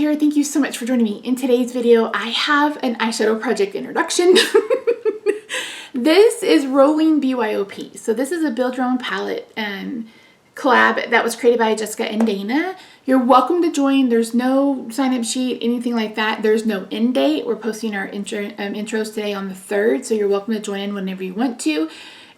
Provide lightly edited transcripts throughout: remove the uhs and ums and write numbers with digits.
here. Thank you so much for joining me. In today's video, I have an eyeshadow project introduction. This is Rolling BYOP. So this is a build your own palette and collab that was created by Jessica and Dana. You're welcome to join. There's no sign-up sheet, anything like that. There's no end date. We're posting our intros today on the 3rd, so you're welcome to join in whenever you want to.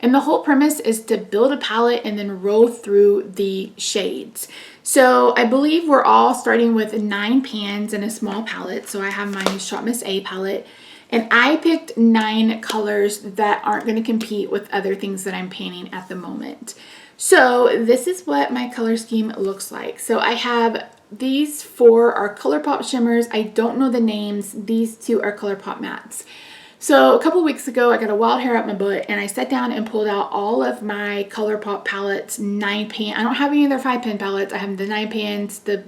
And the whole premise is to build a palette and then roll through the shades. So I believe we're all starting with 9 pans and a small palette. So I have my Shop Miss A palette. And I picked 9 colors that aren't going to compete with other things that I'm panning at the moment. So this is what my color scheme looks like. So I have these 4 are ColourPop shimmers. I don't know the names. These 2 are ColourPop mattes. So a couple weeks ago, I got a wild hair up my butt and I sat down and pulled out all of my ColourPop palettes, 9 pan. I don't have any of their 5 pan palettes. I have the 9 pans, the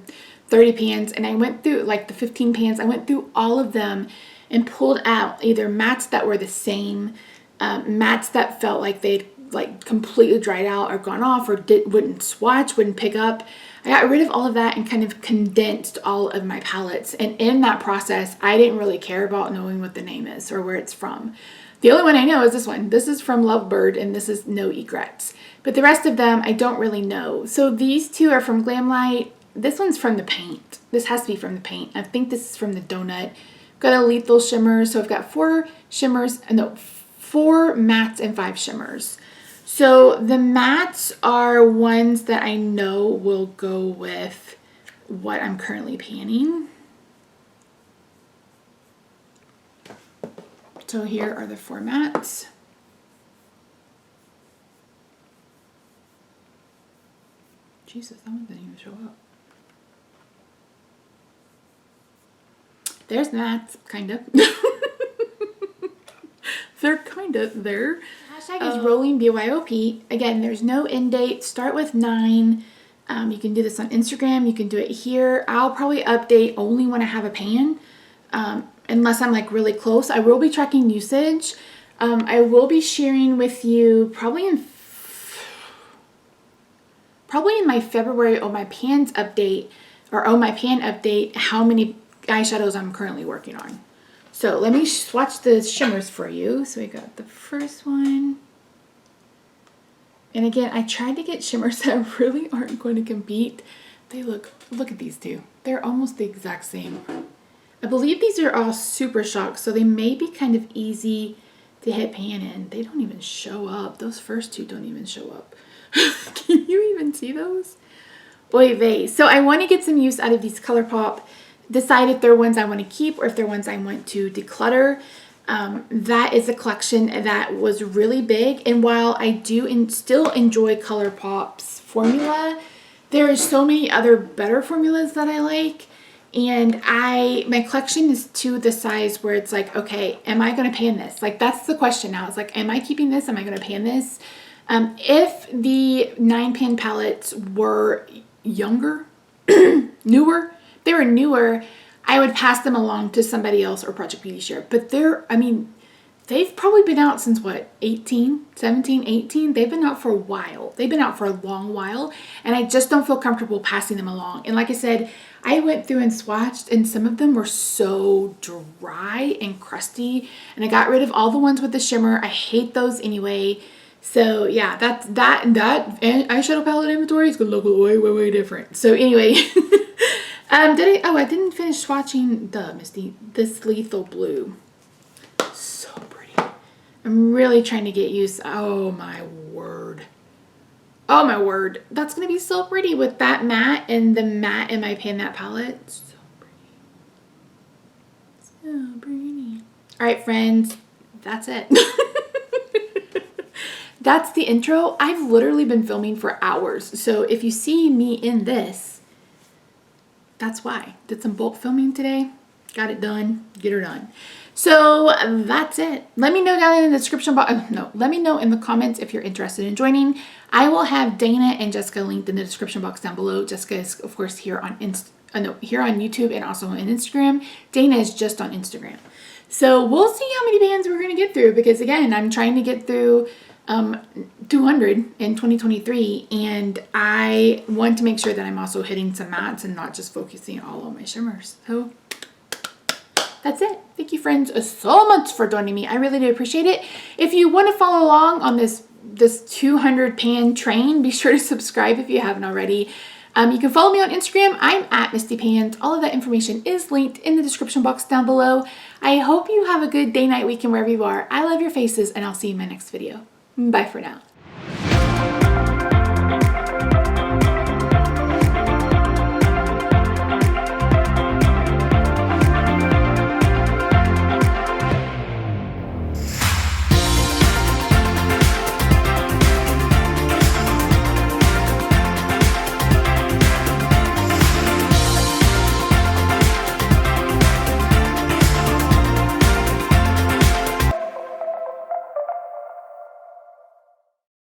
30 pans, and I went through like the 15 pans. I went through all of them and pulled out either mattes that were the same, mattes that felt like they'd like completely dried out or gone off or wouldn't swatch, wouldn't pick up. I got rid of all of that and kind of condensed all of my palettes. And in that process, I didn't really care about knowing what the name is or where it's from. The only one I know is this one. This is from Lovebird and this is No Egrets. But the rest of them, I don't really know. So these 2 are from Glamlight. This one's from the Paint. This has to be from the Paint. I think this is from the Donut. Got a lethal shimmer. So I've got 4 shimmers, no, 4 mattes and 5 shimmers. So the mattes are ones that I know will go with what I'm currently panning. So here are the 4 mattes. Jesus, that one didn't even show up. There's mattes, kind of. They're kind of there. Hashtag is Rolling BYOP. Again, there's no end date. Start with 9. You can do this on Instagram. You can do it here. I'll probably update only when I have a pan, unless I'm like really close. I will be tracking usage. I will be sharing with you probably in my February Oh My Pans update or Oh My Pan update how many eyeshadows I'm currently working on. So let me swatch the shimmers for you. So we got the first one. And again, I tried to get shimmers that really aren't going to compete. They look at these 2. They're almost the exact same. I believe these are all Super Shock, so they may be kind of easy to hit pan in. They don't even show up. Those first 2 don't even show up. Can you even see those? Oy vey. So I want to get some use out of these ColourPop. Decide if they're ones I want to keep or if they're ones I want to declutter. That is a collection that was really big. And while I do still enjoy ColourPop's formula, there are so many other better formulas that I like. And my collection is to the size where it's like, okay, am I going to pan this? Like, that's the question now. It's like, am I keeping this? Am I going to pan this? If the 9 pan palettes were younger, newer, they were newer, I would pass them along to somebody else or Project Beauty Share. But they've probably been out since what, 17, 18? They've been out for a while. They've been out for a long while. And I just don't feel comfortable passing them along. And like I said, I went through and swatched and some of them were so dry and crusty. And I got rid of all the ones with the shimmer. I hate those anyway. So yeah, that eyeshadow palette inventory is going to look way different. So anyway, I didn't finish swatching this Lethal Blue. So pretty. I'm really trying to get used. Oh my word. Oh my word. That's going to be so pretty with that matte and the matte in my Pan Matte palette. So pretty. So pretty. All right, friends. That's it. That's the intro. I've literally been filming for hours. So if you see me in this, that's why. Did some bulk filming today. Got it done. Get her done. So that's it. Let me know down in the description box. Let me know in the comments if you're interested in joining. I will have Dana and Jessica linked in the description box down below. Jessica is, of course, here on YouTube and also on Instagram. Dana is just on Instagram. So we'll see how many pans we're going to get through because, again, I'm trying to get through 200 in 2023, and I want to make sure that I'm also hitting some mattes and not just focusing all on my shimmers. So that's it. Thank you, friends, so much for joining me. I really do appreciate it. If you want to follow along on this 200 pan train, be sure to subscribe if you haven't already. You can follow me on Instagram. I'm at Misty Pans. All of that information is linked in the description box down below. I hope you have a good day, night, weekend, wherever you are. I love your faces, and I'll see you in my next video. Bye for now.